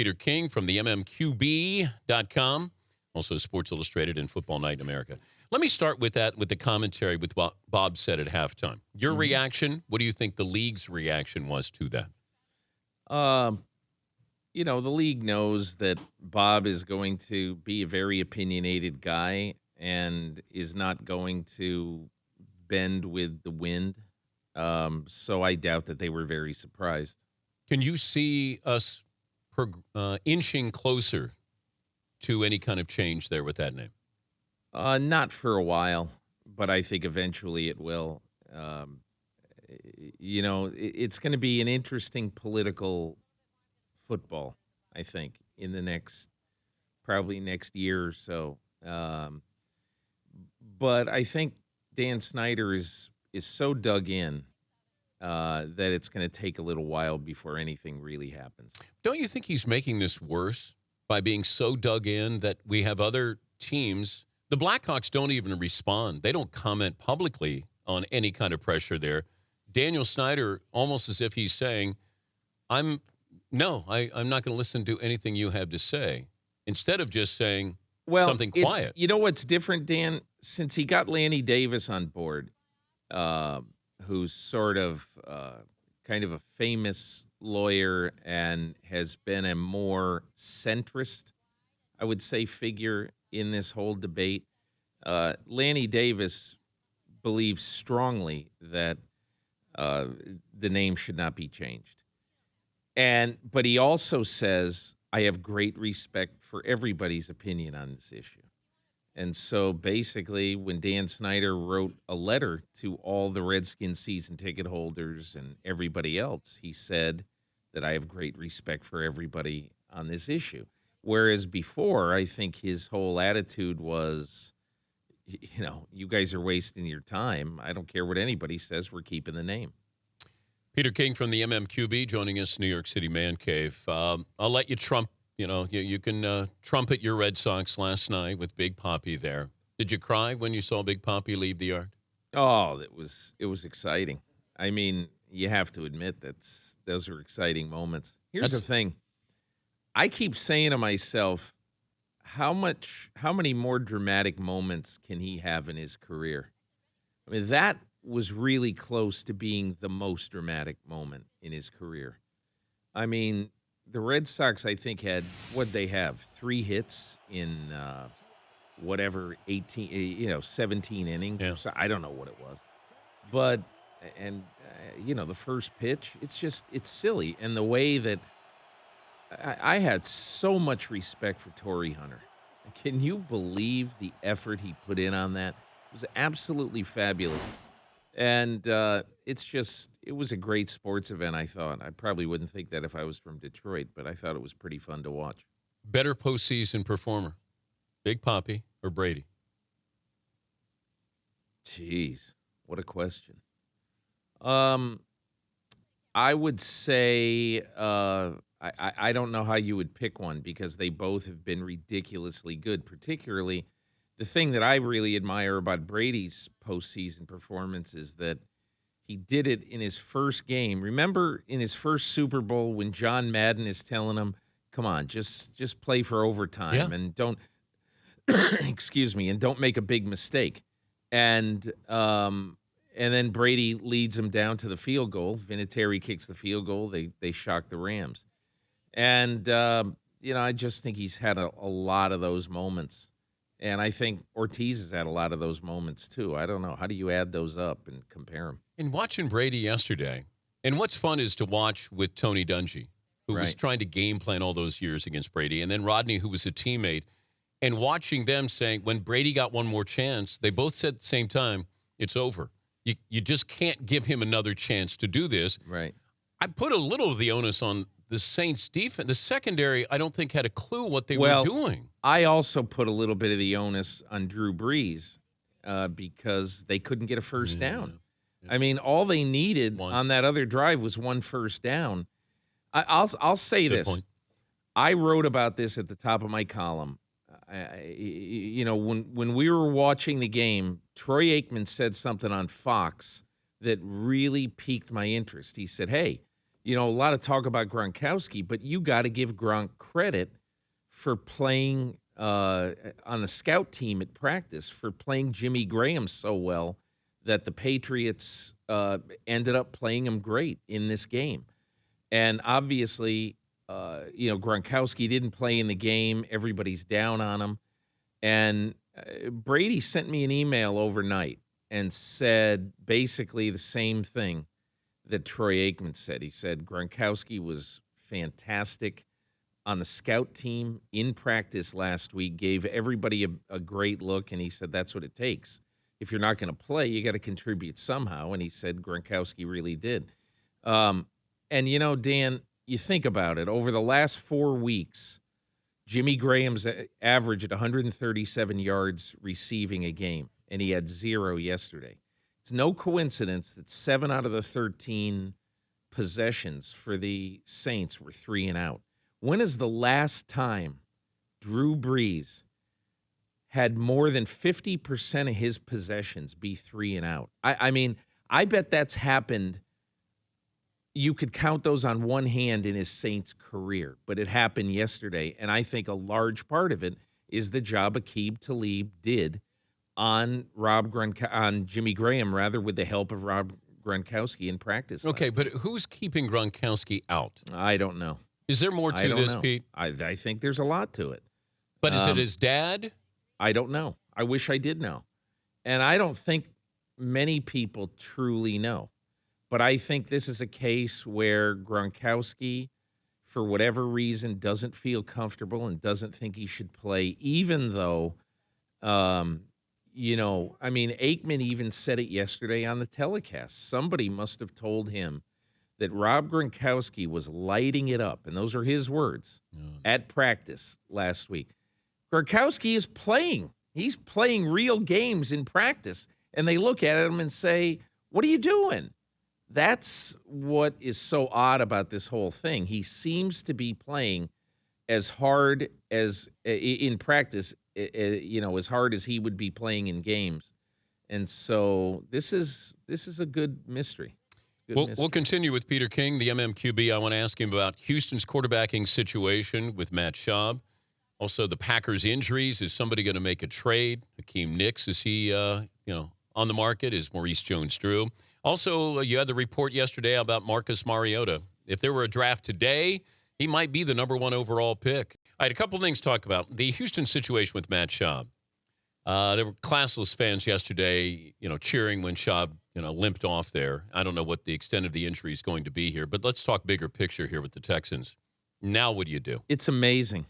Peter King from the MMQB.com, also Sports Illustrated and Football Night in America. Let me start with that, with the commentary with what Bob said at halftime. Your reaction, what do you think the league's reaction was to that? The league knows that Bob is going to be a very opinionated guy and is not going to bend with the wind. So I doubt that they were very surprised. Can you see us inching closer to any kind of change there with that name? Not for a while, but I think eventually it will. It's going to be an interesting political football, I think, in the probably next year or so. But I think Dan Snyder is so dug in that it's going to take a little while before anything really happens. Don't you think he's making this worse by being so dug in that we have other teams? The Blackhawks don't even respond. They don't comment publicly on any kind of pressure there. Daniel Snyder, almost as if he's saying, I'm not going to listen to anything you have to say, instead of just saying something quiet. You know what's different, Dan? Since he got Lanny Davis on board, who's sort of kind of a famous lawyer and has been a more centrist, I would say, figure in this whole debate. Lanny Davis believes strongly that the name should not be changed. But he also says, I have great respect for everybody's opinion on this issue. And so basically, when Dan Snyder wrote a letter to all the Redskins season ticket holders and everybody else, he said that I have great respect for everybody on this issue. Whereas before, I think his whole attitude was, you guys are wasting your time. I don't care what anybody says. We're keeping the name. Peter King from the MMQB joining us, New York City Man Cave. I'll let you trump. You can trumpet your Red Sox last night with Big Papi there. Did you cry when you saw Big Papi leave the yard? Oh, it was exciting. I mean, you have to admit those are exciting moments. Here's the thing. I keep saying to myself, how many more dramatic moments can he have in his career? I mean, that was really close to being the most dramatic moment in his career. I mean, the Red Sox, I think, had, what'd they have? 3 hits in 17 innings. Yeah. Or so, I don't know what it was. But, the first pitch, it's silly. And the way that I had so much respect for Torrey Hunter. Can you believe the effort he put in on that? It was absolutely fabulous. And it was a great sports event, I thought. I probably wouldn't think that if I was from Detroit, but I thought it was pretty fun to watch. Better postseason performer, Big Papi or Brady? Jeez, what a question. I would say I don't know how you would pick one because they both have been ridiculously good, particularly the thing that I really admire about Brady's postseason performance is that he did it in his first game. Remember in his first Super Bowl when John Madden is telling him, come on, just play for overtime and don't, excuse me, and don't make a big mistake. And then Brady leads them down to the field goal. Vinatieri kicks the field goal. They shock the Rams. And, I just think he's had a lot of those moments. And I think Ortiz has had a lot of those moments, too. I don't know. How do you add those up and compare them? In watching Brady yesterday, and what's fun is to watch with Tony Dungy, who was trying to game plan all those years against Brady, and then Rodney, who was a teammate, and watching them saying, when Brady got one more chance, they both said at the same time, it's over. You just can't give him another chance to do this. Right. I put a little of the onus on the Saints defense. The secondary, I don't think, had a clue what they were doing. I also put a little bit of the onus on Drew Brees because they couldn't get a first down. I mean, all they needed on that other drive was one first down. I'll say Good this. point. I wrote about this at the top of my column. When we were watching the game, Troy Aikman said something on Fox that really piqued my interest. He said, hey, A lot of talk about Gronkowski, but you got to give Gronk credit for playing on the scout team at practice, for playing Jimmy Graham so well that the Patriots ended up playing him great in this game. And obviously, Gronkowski didn't play in the game. Everybody's down on him. And Brady sent me an email overnight and said basically the same thing that Troy Aikman said. He said Gronkowski was fantastic on the scout team in practice last week, gave everybody a great look, and he said that's what it takes. If you're not going to play, you got to contribute somehow, and he said Gronkowski really did. And, Dan, you think about it. Over the last 4 weeks, Jimmy Graham's averaged 137 yards receiving a game, and he had 0 yesterday. It's no coincidence that 7 out of the 13 possessions for the Saints were 3 and out. When is the last time Drew Brees had more than 50% of his possessions be 3 and out? I mean, I bet that's happened. You could count those on one hand in his Saints career, but it happened yesterday. And I think a large part of it is the job Aqib Talib did on Jimmy Graham, with the help of Rob Gronkowski in practice. Okay, but who's keeping Gronkowski out? I don't know. Is there more to this, Pete? I think there's a lot to it. But is it his dad? I don't know. I wish I did know. And I don't think many people truly know. But I think this is a case where Gronkowski, for whatever reason, doesn't feel comfortable and doesn't think he should play, even though, Aikman even said it yesterday on the telecast. Somebody must have told him that Rob Gronkowski was lighting it up, and those are his words, at practice last week. Gronkowski is playing. He's playing real games in practice, and they look at him and say, "What are you doing?" That's what is so odd about this whole thing. He seems to be playing as hard as in practice, as hard as he would be playing in games. And so this is a good mystery. We'll continue with Peter King, the MMQB. I want to ask him about Houston's quarterbacking situation with Matt Schaub. Also, the Packers' injuries. Is somebody going to make a trade? Hakeem Nicks, is he, on the market? Is Maurice Jones-Drew? Also, you had the report yesterday about Marcus Mariota. If there were a draft today, he might be the number 1 overall pick. I had a couple of things to talk about. The Houston situation with Matt Schaub. There were classless fans yesterday, cheering when Schaub, limped off there. I don't know what the extent of the injury is going to be here, but let's talk bigger picture here with the Texans. Now what do you do? It's amazing.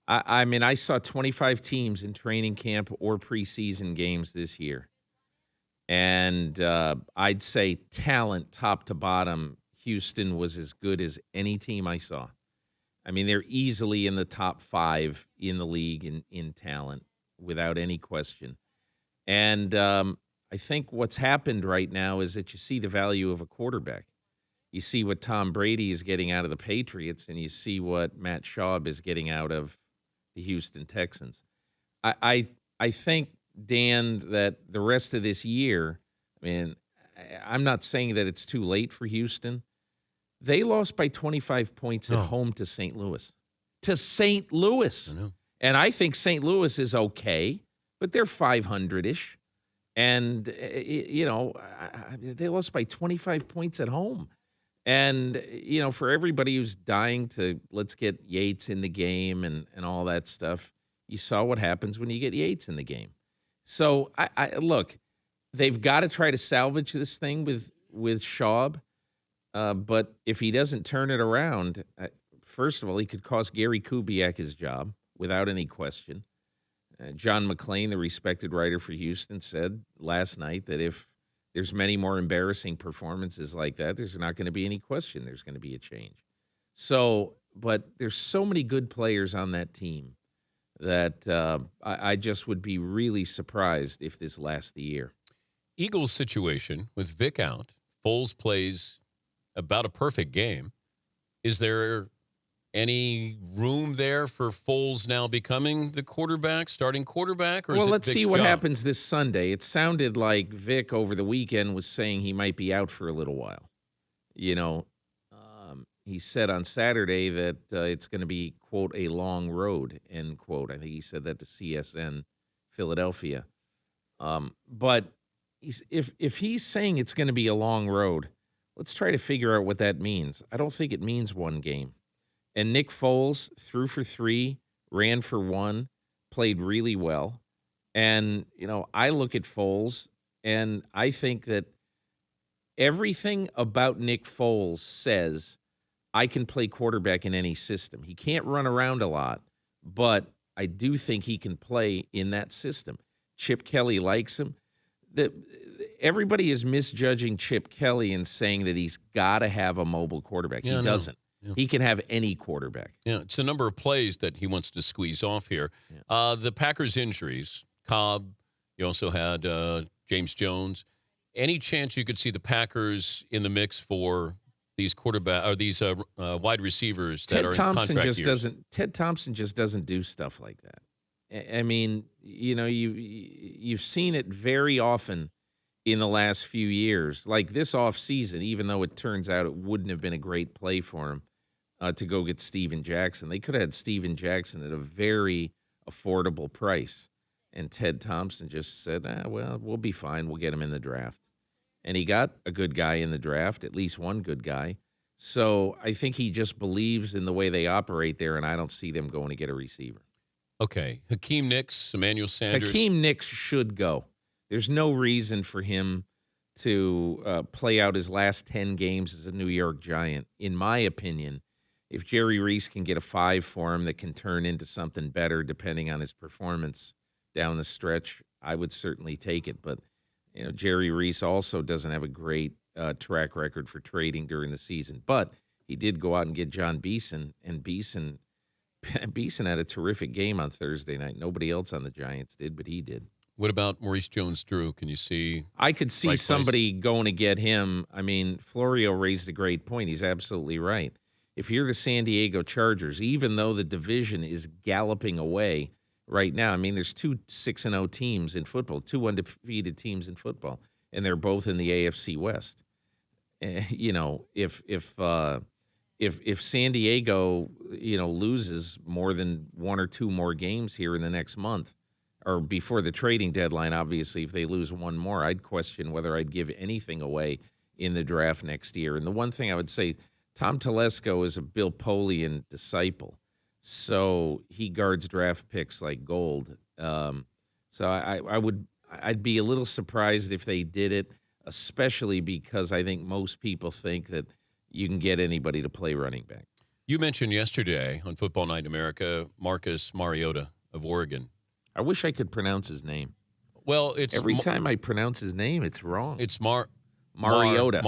I saw 25 teams in training camp or preseason games this year. And I'd say talent top to bottom, Houston was as good as any team I saw. They're easily in the top 5 in the league in talent, without any question. And I think what's happened right now is that you see the value of a quarterback. You see what Tom Brady is getting out of the Patriots, and you see what Matt Schaub is getting out of the Houston Texans. I think, Dan, that the rest of this year, I'm not saying that it's too late for Houston. They lost by 25 points at home to St. Louis. To St. Louis. I know. And I think St. Louis is okay, but they're 500-ish. And, they lost by 25 points at home. And, for everybody who's dying to let's get Yates in the game and all that stuff, you saw what happens when you get Yates in the game. So, I look, they've got to try to salvage this thing with Schaub. But if he doesn't turn it around, first of all, he could cost Gary Kubiak his job without any question. John McClain, the respected writer for Houston, said last night that if there's many more embarrassing performances like that, there's not going to be any question there's going to be a change. So, but there's so many good players on that team that I just would be really surprised if this lasts the year. Eagles situation with Vic out, Foles plays about a perfect game. Is there any room there for Foles now becoming the starting quarterback? Or well, is it let's Vic's see what job? happens this Sunday. It sounded like Vic over the weekend was saying he might be out for a little while. he said on Saturday that it's going to be, quote, a long road, end quote. I think he said that to CSN Philadelphia. But if he's saying it's going to be a long road, let's try to figure out what that means. I don't think it means one game. And Nick Foles threw for 3, ran for 1, played really well. And, I look at Foles, and I think that everything about Nick Foles says I can play quarterback in any system. He can't run around a lot, but I do think he can play in that system. Chip Kelly likes him. Everybody is misjudging Chip Kelly and saying that he's got to have a mobile quarterback. Yeah, he doesn't. Yeah. He can have any quarterback. Yeah, it's a number of plays that he wants to squeeze off here. Yeah. The Packers' injuries, Cobb, you also had James Jones. Any chance you could see the Packers in the mix for these wide receivers that are in contract years? Ted Thompson just doesn't do stuff like that. I mean, you've seen it very often in the last few years. Like this offseason, even though it turns out it wouldn't have been a great play for him to go get Steven Jackson. They could have had Steven Jackson at a very affordable price. And Ted Thompson just said, well, we'll be fine. We'll get him in the draft. And he got a good guy in the draft, at least one good guy. So I think he just believes in the way they operate there, and I don't see them going to get a receiver. Okay. Hakeem Nicks, Emmanuel Sanders. Hakeem Nicks should go. There's no reason for him to play out his last 10 games as a New York Giant. In my opinion, if Jerry Reese can get a 5 for him that can turn into something better depending on his performance down the stretch, I would certainly take it. But Jerry Reese also doesn't have a great track record for trading during the season. But he did go out and get John Beeson, and Beeson had a terrific game on Thursday night. Nobody else on the Giants did, but he did. What about Maurice Jones-Drew? Can you see? I could see somebody going to get him. I mean, Florio raised a great point. He's absolutely right. If you're the San Diego Chargers, even though the division is galloping away right now, I mean, there's 2 6-0 teams in football, 2 undefeated teams in football, and they're both in the AFC West. If San Diego, loses more than 1 or 2 more games here in the next month, or before the trading deadline, obviously, if they lose 1 more, I'd question whether I'd give anything away in the draft next year. And the one thing I would say, Tom Telesco is a Bill Polian disciple, so he guards draft picks like gold. So I'd be a little surprised if they did it, especially because I think most people think that you can get anybody to play running back. You mentioned yesterday on Football Night in America, Marcus Mariota of Oregon. I wish I could pronounce his name. Well, it's every time I pronounce his name, it's wrong. It's Mariota.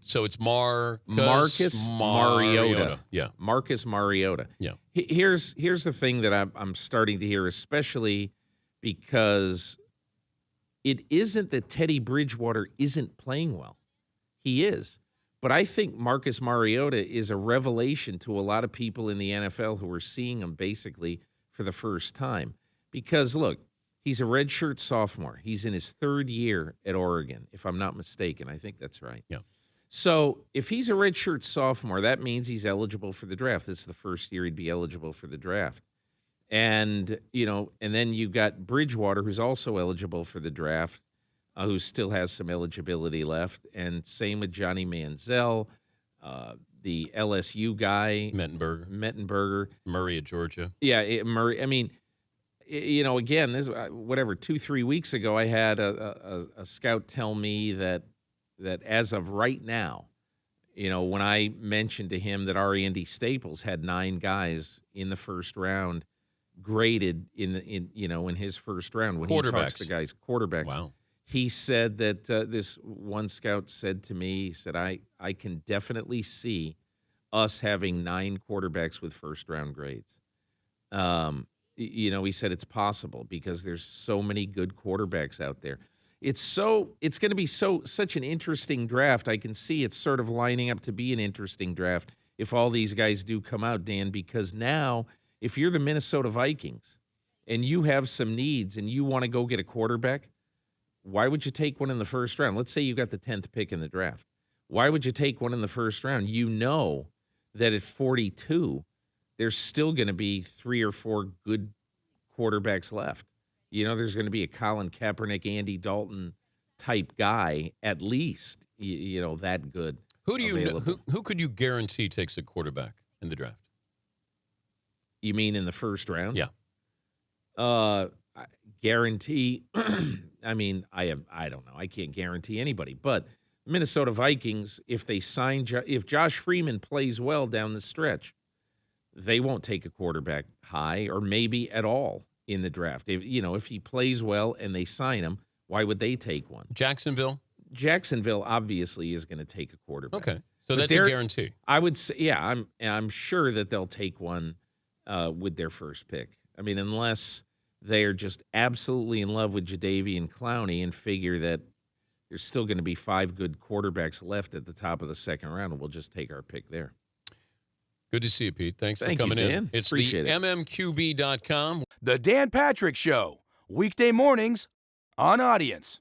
So it's Marcus Mariota. Yeah, Marcus Mariota. Yeah. Here's the thing that I'm starting to hear, especially because it isn't that Teddy Bridgewater isn't playing well. He is. But I think Marcus Mariota is a revelation to a lot of people in the NFL who are seeing him basically for the first time. Because, look, he's a redshirt sophomore. He's in his 3rd year at Oregon, if I'm not mistaken. I think that's right. Yeah. So if he's a redshirt sophomore, that means he's eligible for the draft. This is the first year he'd be eligible for the draft. And, and then you got Bridgewater, who's also eligible for the draft, who still has some eligibility left. And same with Johnny Manziel, the LSU guy. Mettenberger. Murray at Georgia. Yeah, Murray. I mean, again, this 2-3 weeks ago, I had a scout tell me that as of right now, when I mentioned to him that Andy Staples had 9 guys in the first round graded in his first round when he talks to guys, quarterbacks. Wow. He said that this one scout said to me, he said, I can definitely see us having 9 quarterbacks with first-round grades. He said it's possible because there's so many good quarterbacks out there. It's going to be such an interesting draft. I can see it's sort of lining up to be an interesting draft if all these guys do come out, Dan, because now if you're the Minnesota Vikings and you have some needs and you want to go get a quarterback, why would you take one in the first round? Let's say you got the 10th pick in the draft. Why would you take one in the first round? You know that at 42, there's still going to be 3 or 4 good quarterbacks left. There's going to be a Colin Kaepernick, Andy Dalton type guy, at least, that good. Who do you know, available. who could you guarantee takes a quarterback in the draft? You mean in the first round? Yeah. I guarantee. I mean, I don't know. I can't guarantee anybody, but Minnesota Vikings, if they sign, if Josh Freeman plays well down the stretch, they won't take a quarterback high or maybe at all in the draft. If he plays well and they sign him, why would they take one? Jacksonville obviously is going to take a quarterback. Okay, so that's a guarantee. I would say, yeah, I'm sure that they'll take one with their first pick. I mean, unless they are just absolutely in love with Jadeveon Clowney and figure that there's still going to be 5 good quarterbacks left at the top of the second round, and we'll just take our pick there. Good to see you, Pete. Thanks Thank for coming you, Dan. in. It's Appreciate the it. mmqb.com. The Dan Patrick Show, weekday mornings on Audience.